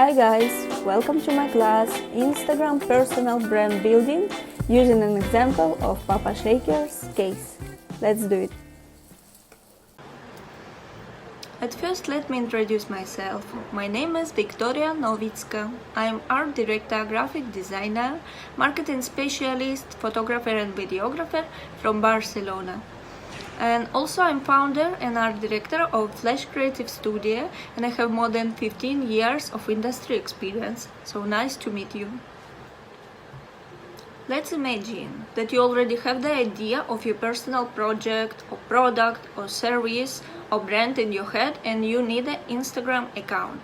Hi guys, welcome to my class Instagram Personal Brand Building using an example of Papashaker's case. Let's do it. At first, let me introduce myself. My name is Victoria Novitska. I am art director, graphic designer, marketing specialist, photographer and videographer from Barcelona. And also I'm founder and art director of Flash Creative Studio, and I have more than 15 years of industry experience, so nice to meet you. Let's imagine that you already have the idea of your personal project or product or service or brand in your head and you need an Instagram account.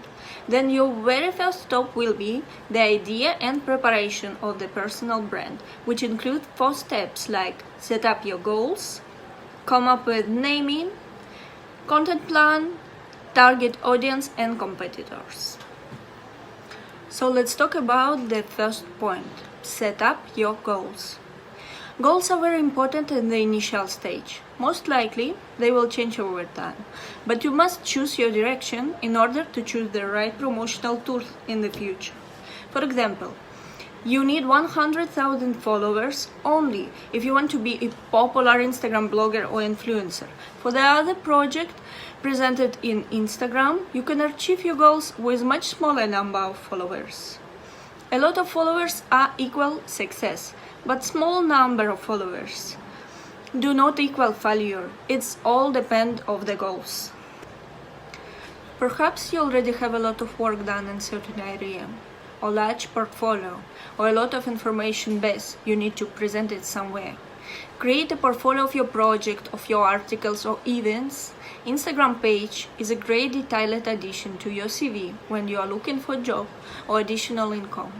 Then your very first step will be the idea and preparation of the personal brand, which include 4 steps like set up your goals, come up with naming, content plan, target audience and competitors. So let's talk about the first point, set up your goals. Goals are very important in the initial stage. Most likely, they will change over time, but you must choose your direction in order to choose the right promotional tool in the future. For example, you need 100,000 followers only if you want to be a popular Instagram blogger or influencer. For the other project presented in Instagram, you can achieve your goals with much smaller number of followers. A lot of followers are equal success, but small number of followers do not equal failure. It's all depend of the goals. Perhaps you already have a lot of work done in certain area, or large portfolio, or a lot of information base you need to present it somewhere. Create a portfolio of your project, of your articles or events. Instagram page is a great detailed addition to your CV when you are looking for a job or additional income.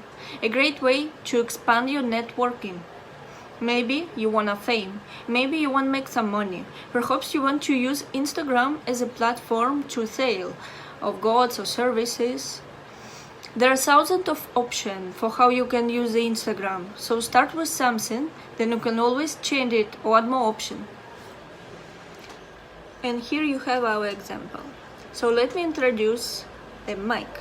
A great way to expand your networking. Maybe you want a fame, maybe you want to make some money. Perhaps you want to use Instagram as a platform to sale of goods or services. There are thousands of options for how you can use the Instagram, so start with something, then you can always change it or add more options. And here you have our example. So let me introduce Mike.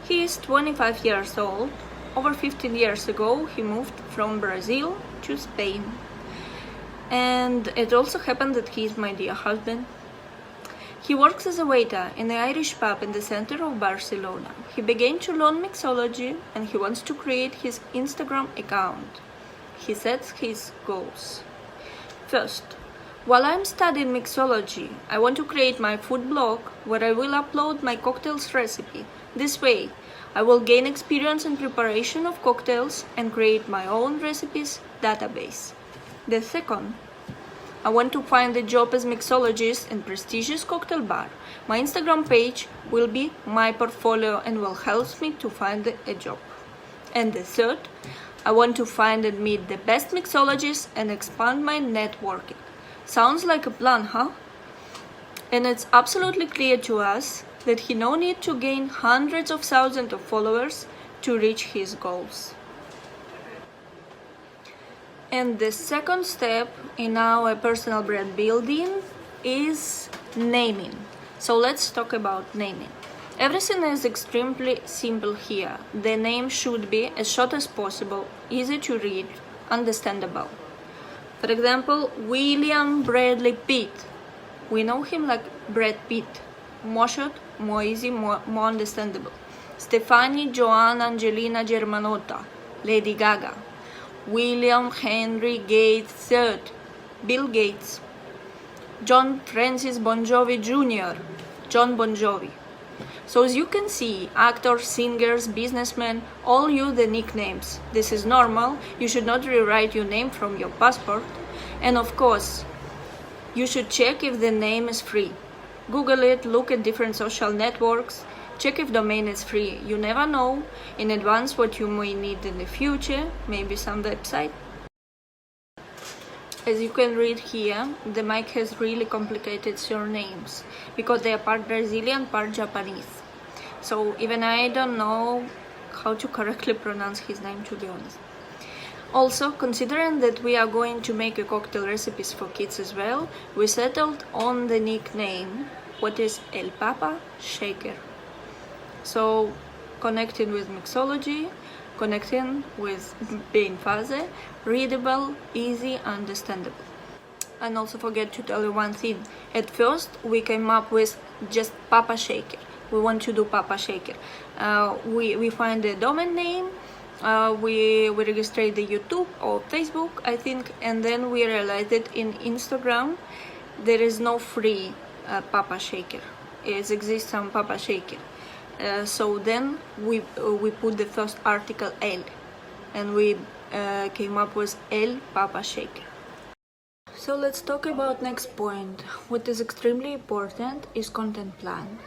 He is 25 years old. Over 15 years ago, he moved from Brazil to Spain. And it also happened that he is my dear husband. He works as a waiter in the Irish pub in the center of Barcelona. He began to learn mixology and he wants to create his Instagram account. He sets his goals. First, while I'm studying mixology, I want to create my food blog where I will upload my cocktails recipe. This way, I will gain experience in preparation of cocktails and create my own recipes database. The second, I want to find a job as mixologist in prestigious cocktail bar. My Instagram page will be my portfolio and will help me to find a job. And the third, I want to find and meet the best mixologists and expand my networking. Sounds like a plan, huh? And it's absolutely clear to us that he no need to gain hundreds of thousands of followers to reach his goals. And the second step in our personal brand building is naming. So let's talk about naming. Everything is extremely simple here. The name should be as short as possible, easy to read, understandable. For example, William Bradley Pitt. We know him like Brad Pitt. More short, more easy, more understandable. Stefani Joanna Angelina Germanotta. Lady Gaga. William Henry Gates III, Bill Gates, John Francis Bon Jovi Jr., John Bon Jovi. So as you can see, actors, singers, businessmen, all use the nicknames. This is normal. You should not rewrite your name from your passport. And of course, you should check if the name is free. Google it, look at different social networks, check if domain is free. You never know in advance what you may need in the future, maybe some website. As you can read here, the Mike has really complicated surnames because they are part Brazilian, part Japanese. So even I don't know how to correctly pronounce his name, to be honest. Also, considering that we are going to make a cocktail recipes for kids as well, we settled on the nickname, what is El Papashaker. So connecting with mixology, connecting with being fuzzy, readable, easy, understandable. And also forget to tell you one thing. At first we came up with just Papashaker. We want to do Papashaker. We find the domain name, we registered the YouTube or Facebook, I think, and then we realized that in Instagram there is no free Papashaker. It exists on Papashaker. So then we put the first article L, and we came up with L Papashaker. So let's talk about next point. What is extremely important is content plan.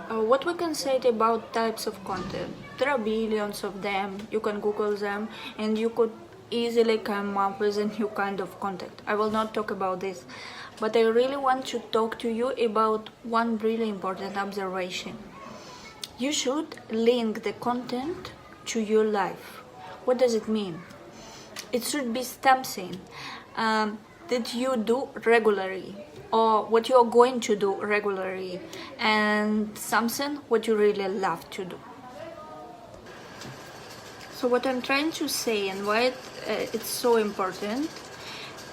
What we can say about types of content? There are billions of them. You can Google them and you could easily come up with a new kind of content. I will not talk about this, but I really want to talk to you about one really important observation. You should link the content to your life. What does it mean? It should be something that you do regularly, or what you are going to do regularly, and something what you really love to do. So what I'm trying to say and why it's so important,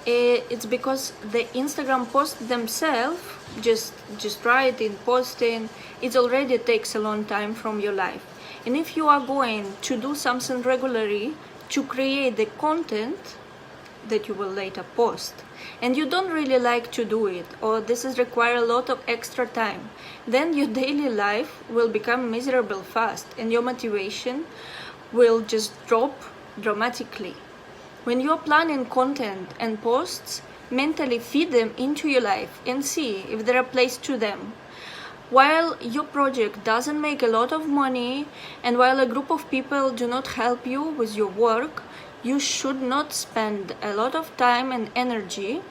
it's because the Instagram posts themselves, just writing, posting, it already takes a long time from your life. And if you are going to do something regularly to create the content that you will later post, and you don't really like to do it, or this is require a lot of extra time, then your daily life will become miserable fast and your motivation will just drop dramatically. When you're planning content and posts, mentally feed them into your life and see if there are place to them. While your project doesn't make a lot of money, and while a group of people do not help you with your work, you should not spend a lot of time and energy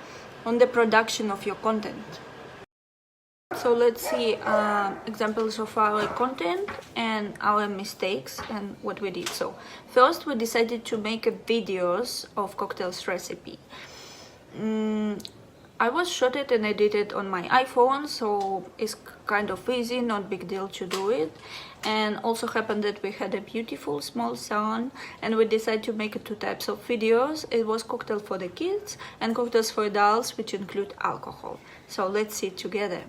on the production of your content. So let's see examples of our content and our mistakes and what we did. So first we decided to make videos of cocktails recipe. I was shot it and edited on my iPhone, so it's kind of easy, not big deal to do it. And also happened that we had a beautiful small son, and we decided to make two types of videos. It was cocktail for the kids and cocktails for adults, which include alcohol. So let's see it together.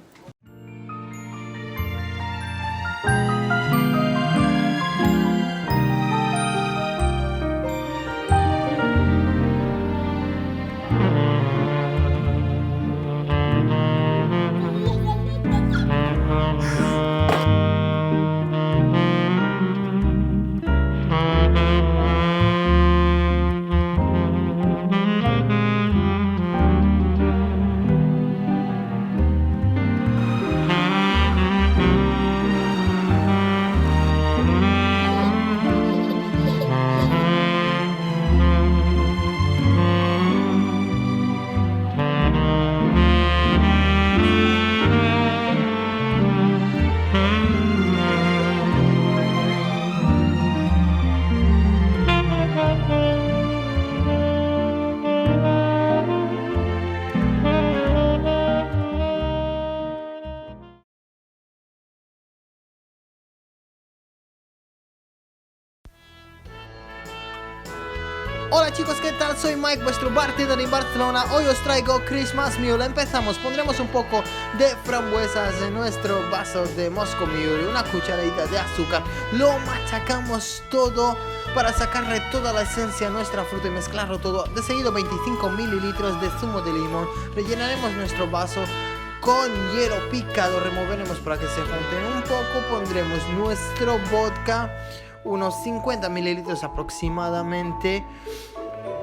Hola chicos, ¿qué tal? Soy Mike, vuestro bartender en Barcelona. Hoy os traigo Christmas Mule. Empezamos, pondremos un poco de frambuesas en nuestro vaso de Moscow Mule, una cucharadita de azúcar. Lo machacamos todo para sacarle toda la esencia a nuestra fruta y mezclarlo todo. De seguido 25 mililitros de zumo de limón. Rellenaremos nuestro vaso con hielo picado, removeremos para que se junten un poco. Pondremos nuestro vodka, unos 50 mililitros aproximadamente.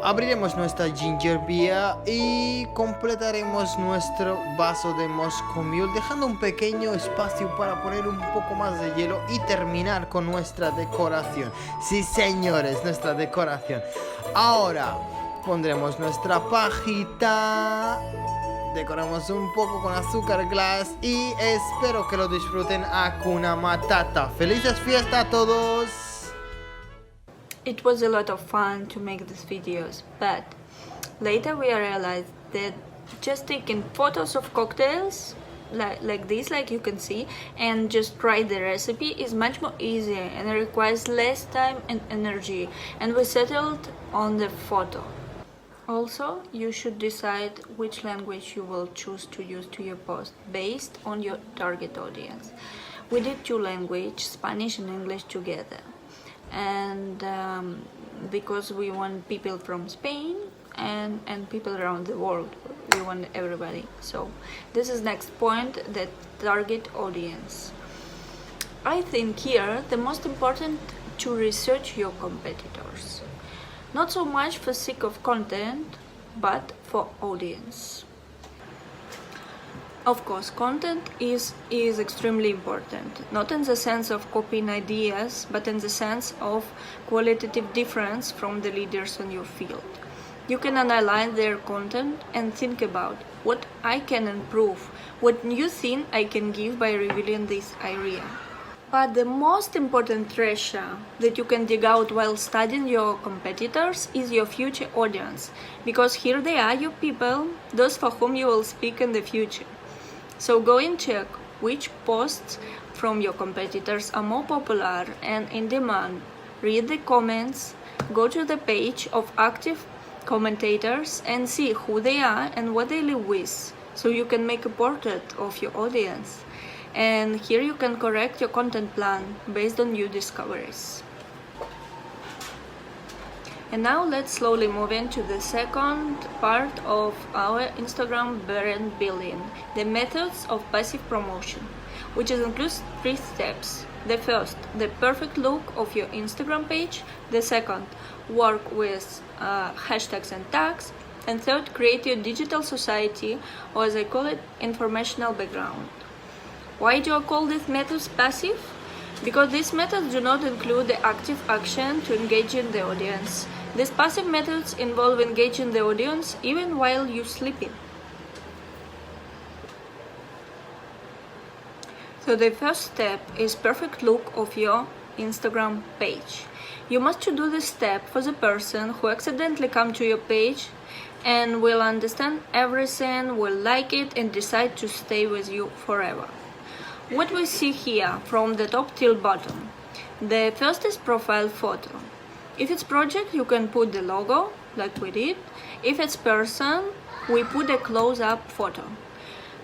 Abriremos nuestra ginger beer y completaremos nuestro vaso de Moscow Mule, dejando un pequeño espacio para poner un poco más de hielo y terminar con nuestra decoración. Sí señores, nuestra decoración. Ahora pondremos nuestra pajita, decoramos un poco con azúcar glass y espero que lo disfruten Hakuna Matata. ¡Felices fiestas a todos! It was a lot of fun to make these videos, but later we realized that just taking photos of cocktails like this, like you can see, and just write the recipe is much more easier and requires less time and energy, and we settled on the photo. Also, you should decide which language you will choose to use to your post based on your target audience. We did 2 languages, Spanish and English together, and because we want people from Spain and people around the world, we want everybody. So this is next point, the target audience. I think here the most important to research your competitors, not so much for sake of content, but for audience. Of course, content is extremely important, not in the sense of copying ideas, but in the sense of qualitative difference from the leaders in your field. You can analyze their content and think about what I can improve, what new thing I can give by revealing this area. But the most important treasure that you can dig out while studying your competitors is your future audience, because here they are, your people, those for whom you will speak in the future. So go and check which posts from your competitors are more popular and in demand. Read the comments, go to the page of active commentators and see who they are and what they live with, so you can make a portrait of your audience. And here you can correct your content plan based on new discoveries. And now let's slowly move into the second part of our Instagram brand building, the methods of passive promotion, which includes 3 steps. The first, the perfect look of your Instagram page. The second, work with hashtags and tags. And third, create your digital society, or as I call it, informational background. Why do I call these methods passive? Because these methods do not include the active action to engage in the audience. These passive methods involve engaging the audience even while you're sleeping. So the first step is perfect look of your Instagram page. You must do this step for the person who accidentally come to your page and will understand everything, will like it and decide to stay with you forever. What we see here from the top till bottom. The first is profile photo. If it's project, you can put the logo, like we did. If it's person, we put a close-up photo.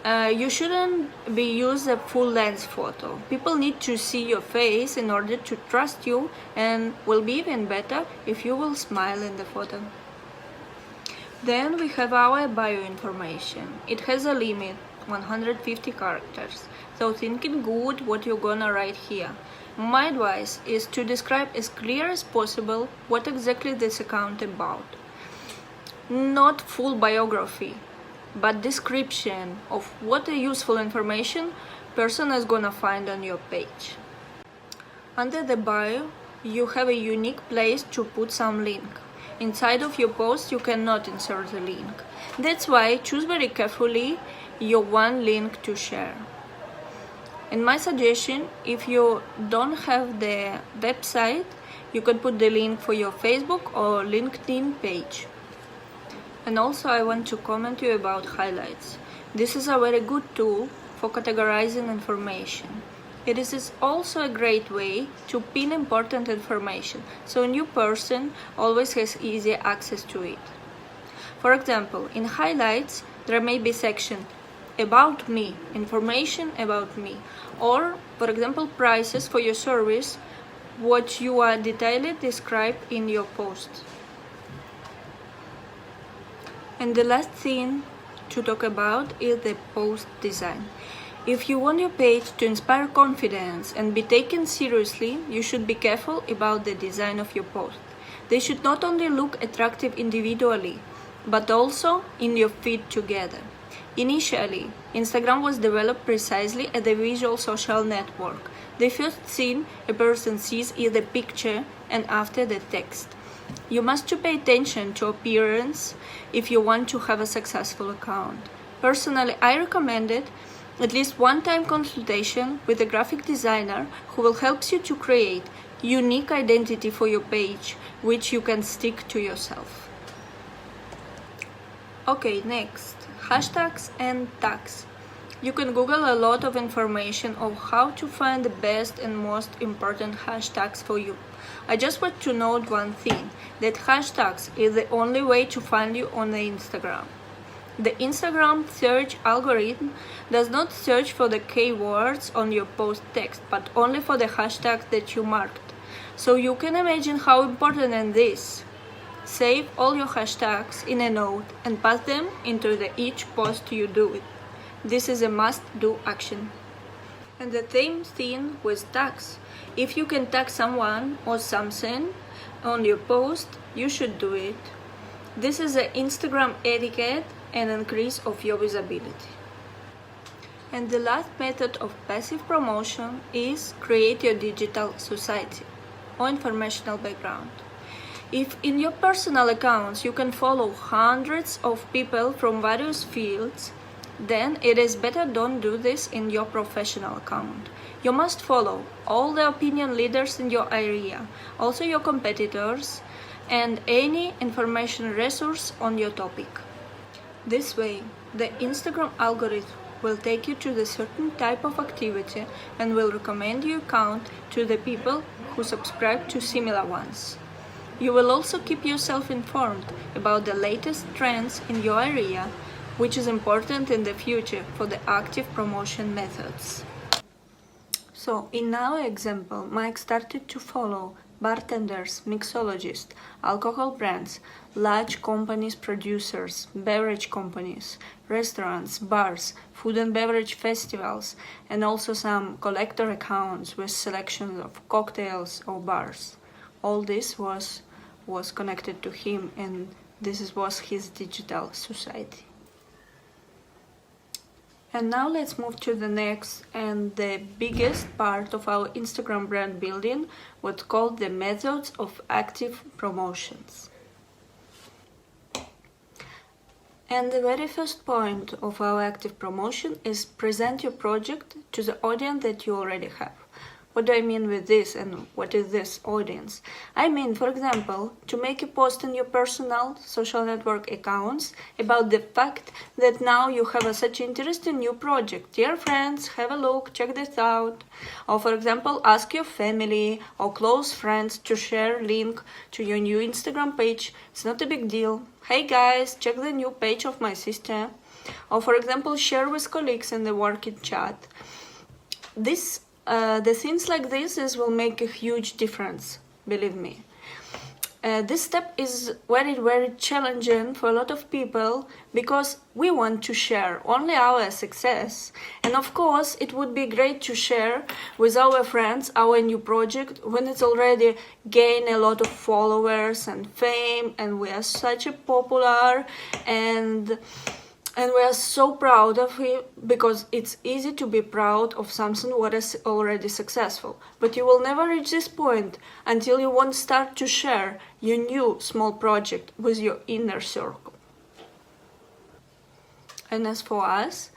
You shouldn't use a full-length photo. People need to see your face in order to trust you, and will be even better if you will smile in the photo. Then we have our bio information. It has a limit, 150 characters. So thinking good what you're gonna write here. My advice is to describe as clear as possible what exactly this account about. Not full biography, but description of what a useful information person is gonna find on your page. Under the bio, you have a unique place to put some link. Inside of your post, you cannot insert a link. That's why choose very carefully your one link to share. And my suggestion, if you don't have the website, you can put the link for your Facebook or LinkedIn page. And also I want to comment you about highlights. This is a very good tool for categorizing information. It is also a great way to pin important information, so a new person always has easy access to it. For example, in highlights, there may be section about me, information about me, or, for example, prices for your service, what you are detailedly described in your post. And the last thing to talk about is the post design. If you want your page to inspire confidence and be taken seriously, you should be careful about the design of your post. They should not only look attractive individually, but also in your feed together. Initially, Instagram was developed precisely as a visual social network. The first thing a person sees is the picture and after the text. You must pay attention to appearance if you want to have a successful account. Personally, I recommend it at least one-time consultation with a graphic designer who will help you to create unique identity for your page, which you can stick to yourself. Okay, next, hashtags and tags. You can Google a lot of information of how to find the best and most important hashtags for you. I just want to note one thing, that hashtags is the only way to find you on the Instagram. The Instagram search algorithm does not search for the keywords on your post text, but only for the hashtags that you marked. So you can imagine how important it is. Save all your hashtags in a note and pass them into each post you do it. This is a must-do action. And the same thing with tags. If you can tag someone or something on your post, you should do it. This is an Instagram etiquette and increase of your visibility. And the last method of passive promotion is create your digital society or informational background. If in your personal accounts you can follow hundreds of people from various fields, then it is better don't do this in your professional account. You must follow all the opinion leaders in your area, also your competitors, and any information resource on your topic. This way, the Instagram algorithm will take you to the certain type of activity and will recommend your account to the people who subscribe to similar ones. You will also keep yourself informed about the latest trends in your area, which is important in the future for the active promotion methods. So, in our example, Mike started to follow bartenders, mixologists, alcohol brands, large companies producers, beverage companies, restaurants, bars, food and beverage festivals, and also some collector accounts with selections of cocktails or bars. All this was connected to him, and this was his digital society. And now let's move to the next and the biggest part of our Instagram brand building, what's called the methods of active promotions. And the very first point of our active promotion is present your project to the audience that you already have. What do I mean with this and what is this audience? I mean, for example, to make a post in your personal social network accounts about the fact that now you have such interesting new project. Dear friends, have a look, check this out. Or for example, ask your family or close friends to share link to your new Instagram page. It's not a big deal. Hey guys, check the new page of my sister. Or for example, share with colleagues in the working chat. The things like this will make a huge difference, believe me. This step is very, very challenging for a lot of people because we want to share only our success. And of course, it would be great to share with our friends our new project when it's already gained a lot of followers and fame and we are such a popular and we are so proud of it because it's easy to be proud of something what is already successful. But you will never reach this point until you won't start to share your new small project with your inner circle. And as for us,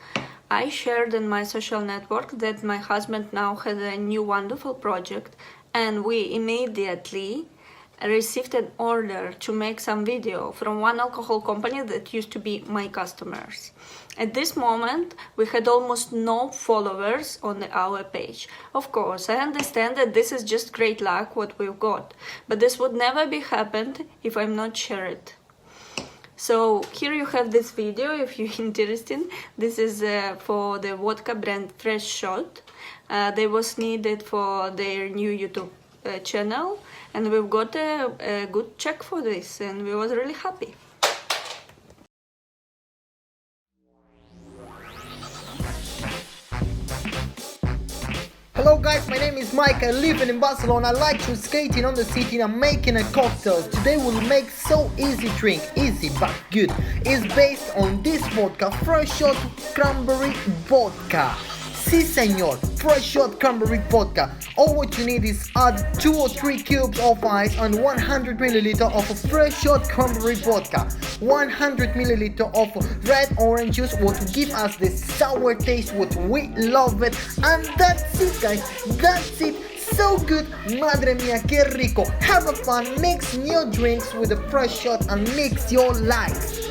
I shared in my social network that my husband now has a new wonderful project, and we immediately received an order to make some video from one alcohol company that used to be my customers. At this moment, we had almost no followers on our page. Of course, I understand that this is just great luck what we've got, but this would never be happened if I'm not share it. So here you have this video if you're interested. This is for the vodka brand Fresh Shot. They was needed for their new YouTube channel, and we've got a good check for this, and we was really happy. Hello guys, my name is Mike, I live in Barcelona, I like to skating on the city and I'm making a cocktail. Today we'll make so easy drink, easy but good. It's based on this vodka, Fresh Shot Cranberry Vodka. Si senor, Fresh Shot Cranberry Vodka. All what you need is add 2 or 3 cubes of ice and 100 milliliter of Fresh Shot Cranberry Vodka. 100 milliliter of red orange juice what give us the sour taste what we love it. And that's it guys, that's it. So good, madre mia, que rico. Have a fun, mix your drinks with the Fresh Shot and mix your life.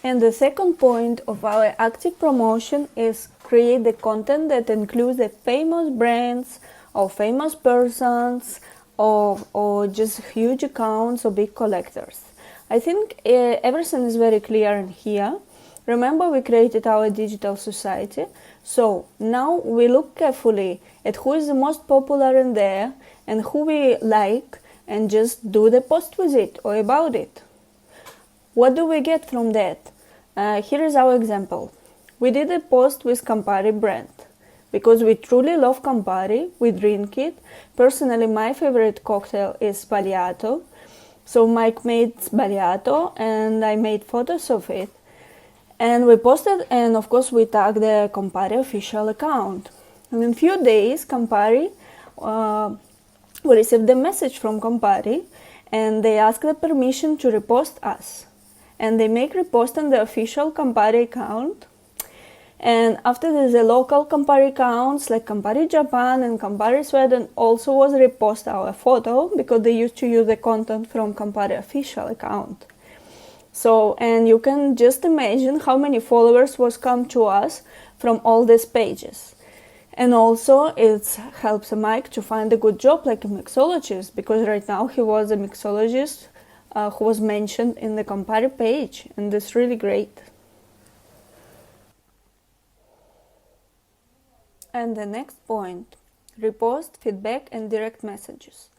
And the second point of our active promotion is create the content that includes the famous brands or famous persons or just huge accounts or big collectors. I think everything is very clear in here. Remember, we created our digital society, so now we look carefully at who is the most popular in there and who we like and just do the post with it or about it. What do we get from that? Here is our example. We did a post with Campari brand. Because we truly love Campari, we drink it. Personally, my favorite cocktail is Sbagliato. So Mike made Sbagliato and I made photos of it. And we posted, and of course we tagged the Campari official account. And in a few days, Campari, we received a message from Campari and they asked the permission to repost us. And they make repost on the official Campari account. And after this, the local Campari accounts like Campari Japan and Campari Sweden also was repost our photo because they used to use the content from Campari official account. So, and you can just imagine how many followers was come to us from all these pages. And also it helps Mike to find a good job like a mixologist, because right now he was a mixologist who was mentioned in the Campari page, and that's really great. And the next point, repost, feedback and direct messages.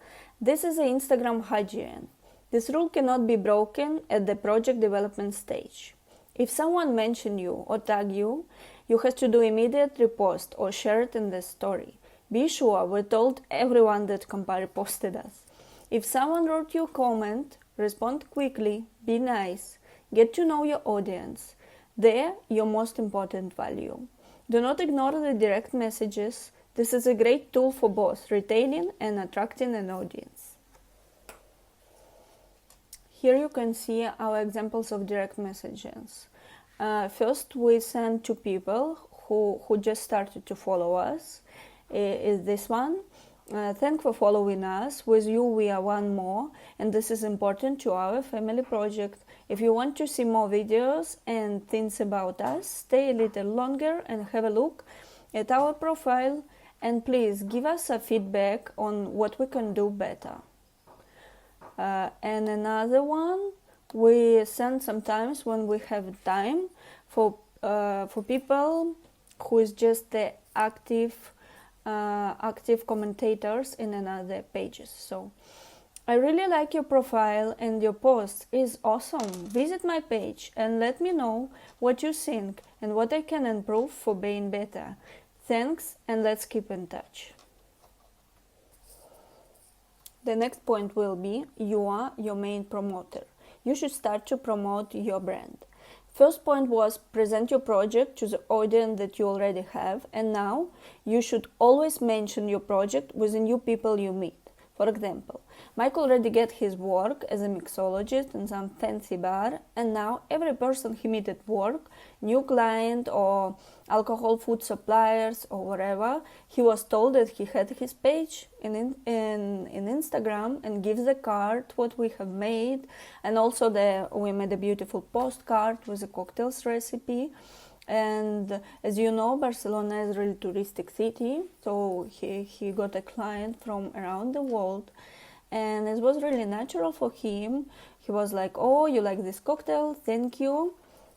This is the Instagram hygiene. This rule cannot be broken at the project development stage. If someone mentions you or tag you, you have to do immediate repost or share it in the story. Be sure we told everyone that Campari posted us. If someone wrote you a comment, respond quickly, be nice, get to know your audience. They're your most important value. Do not ignore the direct messages. This is a great tool for both retaining and attracting an audience. Here you can see our examples of direct messages. First, we sent to people who just started to follow us. Is this one. Thanks for following us. With you we are one more, and this is important to our family project. If you want to see more videos and things about us, stay a little longer and have a look at our profile, and please give us a feedback on what we can do better. And another one, we send sometimes when we have time for people who is just the active commentators in another pages. So I really like your profile and your post is awesome. Visit my page and let me know what you think and what I can improve for being better. Thanks, and let's keep in touch. The next point will be you are your main promoter. You should start to promote your brand. First point was present your project to the audience that you already have, and now you should always mention your project with the new people you meet. For example, Mike already get his work as a mixologist in some fancy bar, and now every person he meet at work, new client or alcohol food suppliers or whatever, he was told that he had his page in Instagram and gives the card what we have made, and also we made a beautiful postcard with a cocktails recipe. And as you know, Barcelona is a really touristic city, so he got a client from around the world, and it was really natural for him. He was like, oh, you like this cocktail? Thank you.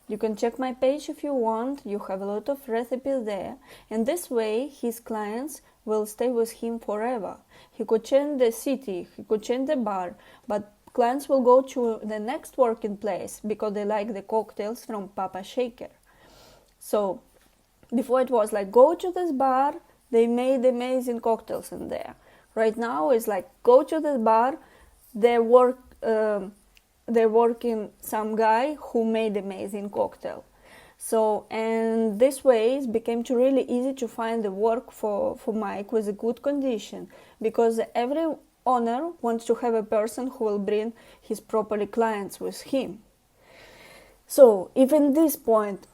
You can check my page if you want. You have a lot of recipes there. And this way, his clients will stay with him forever. He could change the city, he could change the bar, but clients will go to the next working place because they like the cocktails from Papashaker. So before it was like, go to this bar, they made amazing cocktails in there. Right now it's like, go to this bar, they're working some guy who made amazing cocktail. So, and this way it became really easy to find the work for Mike with a good condition, because every owner wants to have a person who will bring his properly clients with him. So if in this point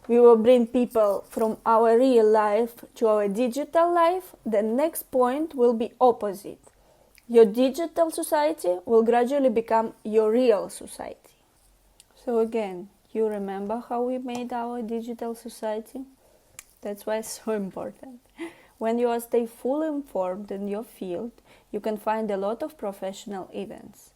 we will bring people from our real life to our digital life, the next point will be opposite. Your digital society will gradually become your real society. So again, You remember how we made our digital society? That's why it's so important. When you stay fully informed in your field, you can find a lot of professional events.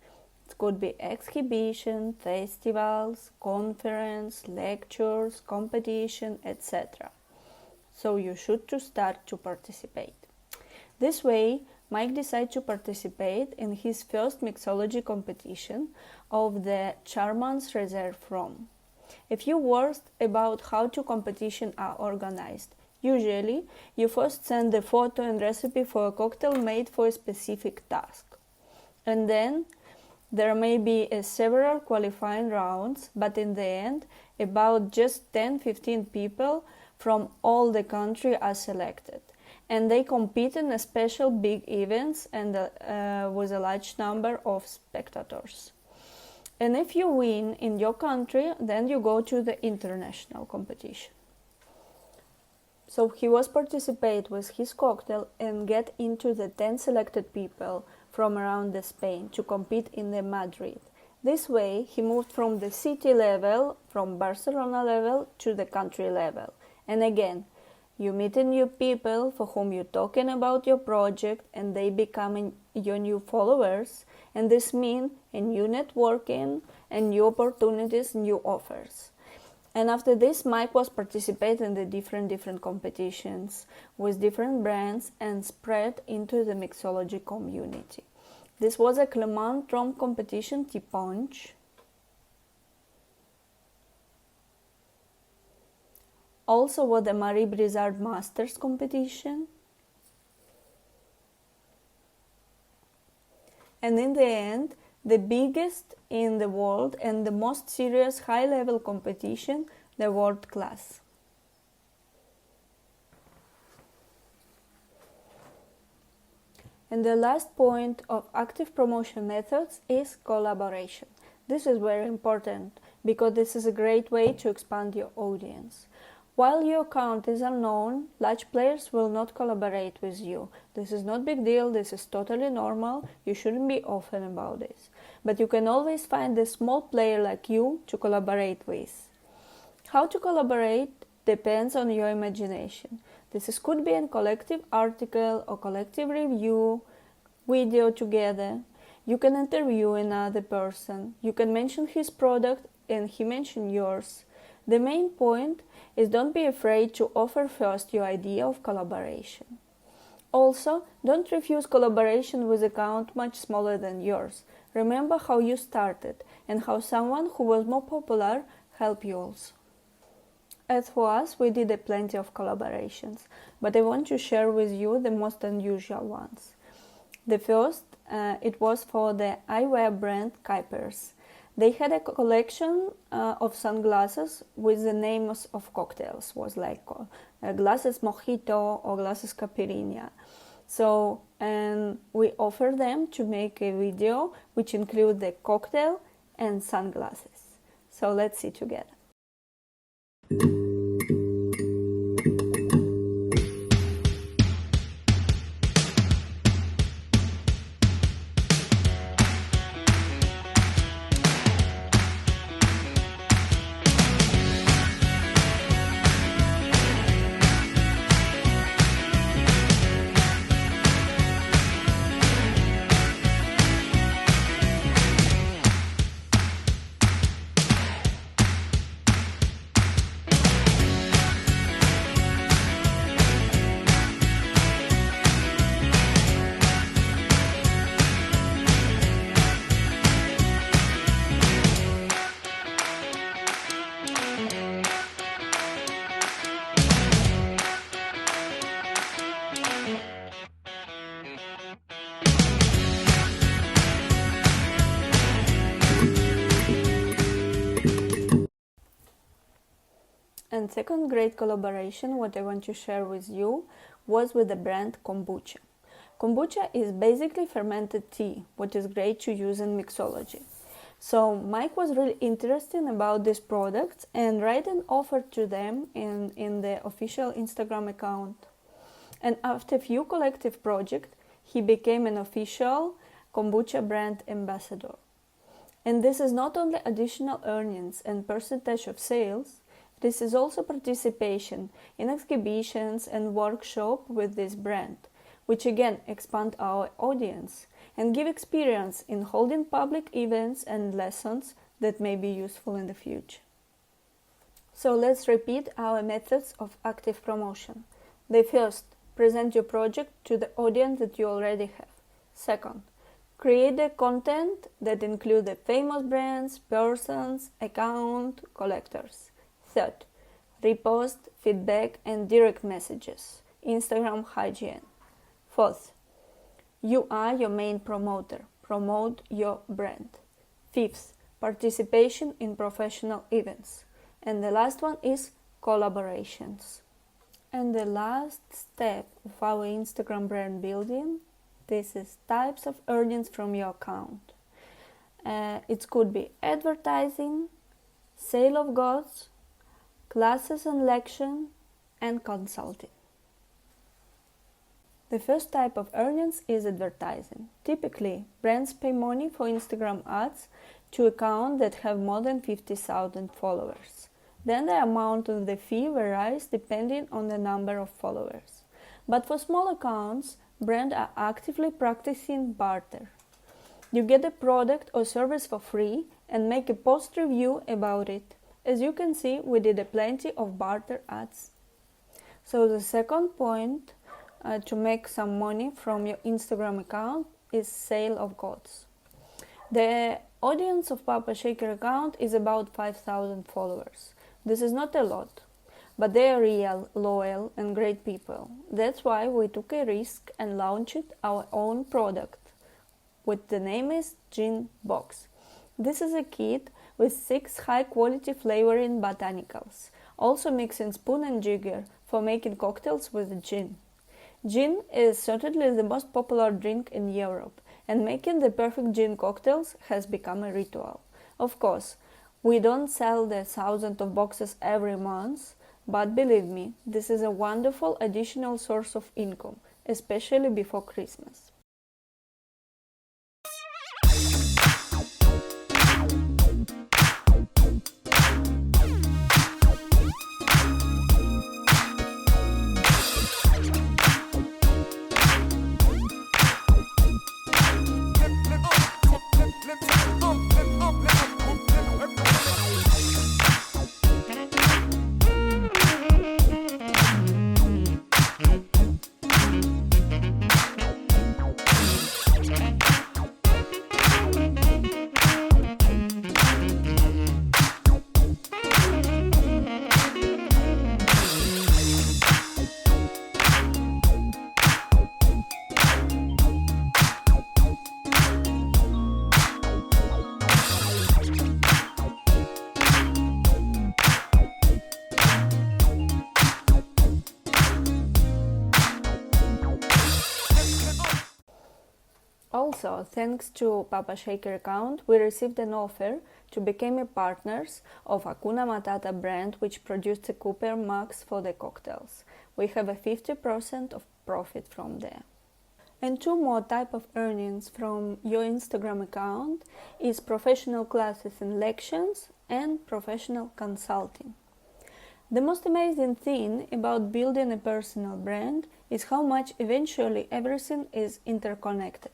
It could be exhibition, festivals, conference, lectures, competition, etc. So you should to start to participate. This way, Mike decided to participate in his first mixology competition of the Chairman's Reserve Room. A few words about how two competitions are organized. Usually, you first send the photo and recipe for a cocktail made for a specific task. And then there may be several qualifying rounds, but in the end, about just 10-15 people from all the country are selected. And they compete in a special big events and with a large number of spectators. And if you win in your country, then you go to the international competition. So he was participate with his cocktail and get into the 10 selected people from around the Spain to compete in the Madrid. This way, he moved from the city level, from Barcelona level, to the country level. And again, you meet new people for whom you're talking about your project and they become your new followers. And this means a new networking and new opportunities, new offers. And after this, Mike was participating in the different competitions with different brands and spread into the mixology community. This was a Clement rum competition, T-Punch. Also was the Marie Brizard Masters competition. And in the end, the biggest in the world and the most serious high-level competition, the world class. And the last point of active promotion methods is collaboration. This is very important because this is a great way to expand your audience. While your account is unknown, large players will not collaborate with you. This is not a big deal, this is totally normal, you shouldn't be often about this. But you can always find a small player like you to collaborate with. How to collaborate depends on your imagination. Could be a collective article or collective review, video together. You can interview another person. You can mention his product and he mention yours. The main point is don't be afraid to offer first your idea of collaboration. Also, don't refuse collaboration with an account much smaller than yours. Remember how you started and how someone who was more popular helped you also. As for us, we did plenty of collaborations, but I want to share with you the most unusual ones. The first, it was for the eyewear brand Kuipers. They had a collection of sunglasses with the names of cocktails. It was like glasses mojito or glasses caipirinha. So, and we offered them to make a video which include the cocktail and sunglasses. So let's see together. And second great collaboration, what I want to share with you, was with the brand Kombucha. Kombucha is basically fermented tea, which is great to use in mixology. So Mike was really interested about this product and wrote an offer to them in the official Instagram account. And after a few collective projects, he became an official kombucha brand ambassador. And this is not only additional earnings and percentage of sales, this is also participation in exhibitions and workshops with this brand, which again expand our audience and give experience in holding public events and lessons that may be useful in the future. So let's repeat our methods of active promotion. The first, present your project to the audience that you already have. Second, create the content that include the famous brands, persons, account, collectors. Third, repost, feedback and direct messages. Instagram hygiene. Fourth, you are your main promoter. Promote your brand. Fifth, participation in professional events. And the last one is collaborations. And the last step of our Instagram brand building, this is types of earnings from your account. It could be advertising, sale of goods, classes and lecture, and consulting. The first type of earnings is advertising. Typically, brands pay money for Instagram ads to accounts that have more than 50,000 followers. Then the amount of the fee varies depending on the number of followers. But for small accounts, brands are actively practicing barter. You get a product or service for free and make a post review about it. As you can see, we did plenty of barter ads. So the second point to make some money from your Instagram account is sale of goods. The audience of Papashaker account is about 5,000 followers. This is not a lot, but they are real, loyal and great people. That's why we took a risk and launched our own product, which the name is Gin Box. This is a kit with 6 high-quality flavoring botanicals, also mixing spoon and jigger for making cocktails with gin. Gin is certainly the most popular drink in Europe, and making the perfect gin cocktails has become a ritual. Of course, we don't sell the thousands of boxes every month, but believe me, this is a wonderful additional source of income, especially before Christmas. Also, thanks to Papashaker account, we received an offer to become a partners of Hakuna Matata brand, which produced the Cooper Max for the cocktails. We have a 50% of profit from there. And 2 more type of earnings from your Instagram account is professional classes and lections and professional consulting. The most amazing thing about building a personal brand is how much eventually everything is interconnected,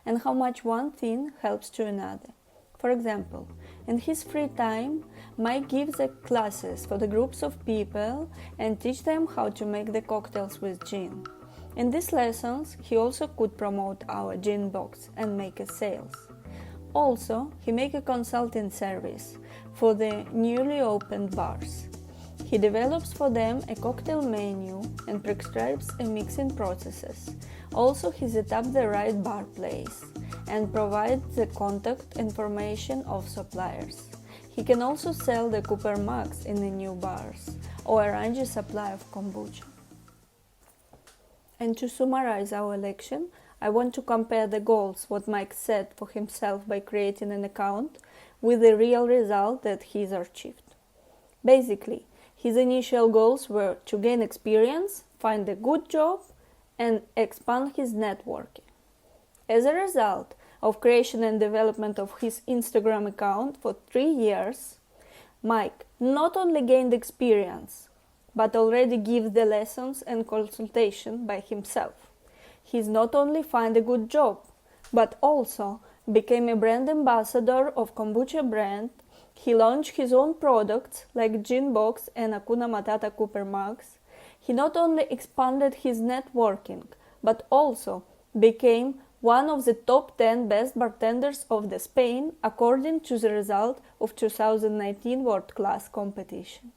and how much one thing helps to another. For example, in his free time, Mike gives classes for the groups of people and teach them how to make the cocktails with gin. In these lessons, he also could promote our gin box and make sales. Also, he make a consulting service for the newly opened bars. He develops for them a cocktail menu and prescribes a mixing processes. Also, he set up the right bar place and provides the contact information of suppliers. He can also sell the Cooper Max in the new bars or arrange a supply of kombucha. And to summarize our lection, I want to compare the goals what Mike set for himself by creating an account with the real result that he's achieved. Basically, his initial goals were to gain experience, find a good job, and expand his networking. As a result, of creation and development of his Instagram account for 3 years, Mike not only gained experience, but already gives the lessons and consultation by himself. He's not only find a good job, but also became a brand ambassador of kombucha brand. He launched his own products like Gin Box and Hakuna Matata Cooper mugs. He not only expanded his networking, but also became one of the top 10 best bartenders of the Spain according to the result of 2019 World Class competition.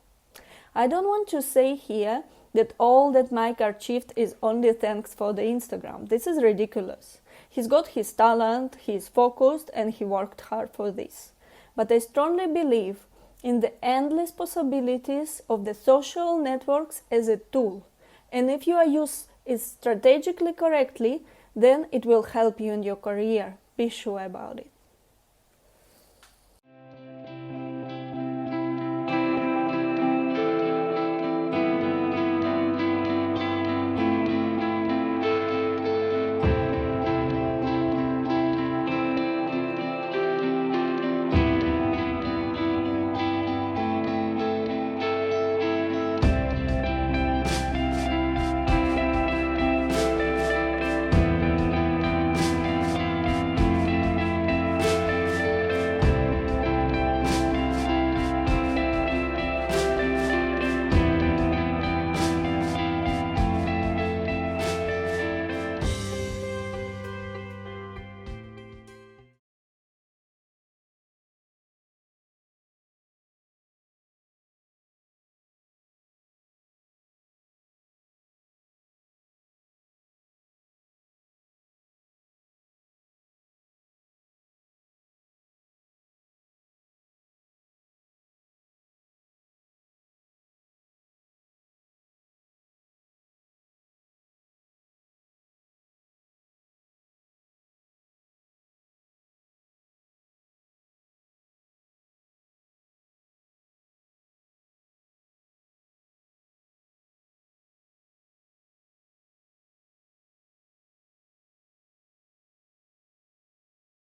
I don't want to say here that all that Mike achieved is only thanks for the Instagram. This is ridiculous. He's got his talent, he is focused, and he worked hard for this. But I strongly believe in the endless possibilities of the social networks as a tool. And if you use it strategically correctly, then it will help you in your career. Be sure about it.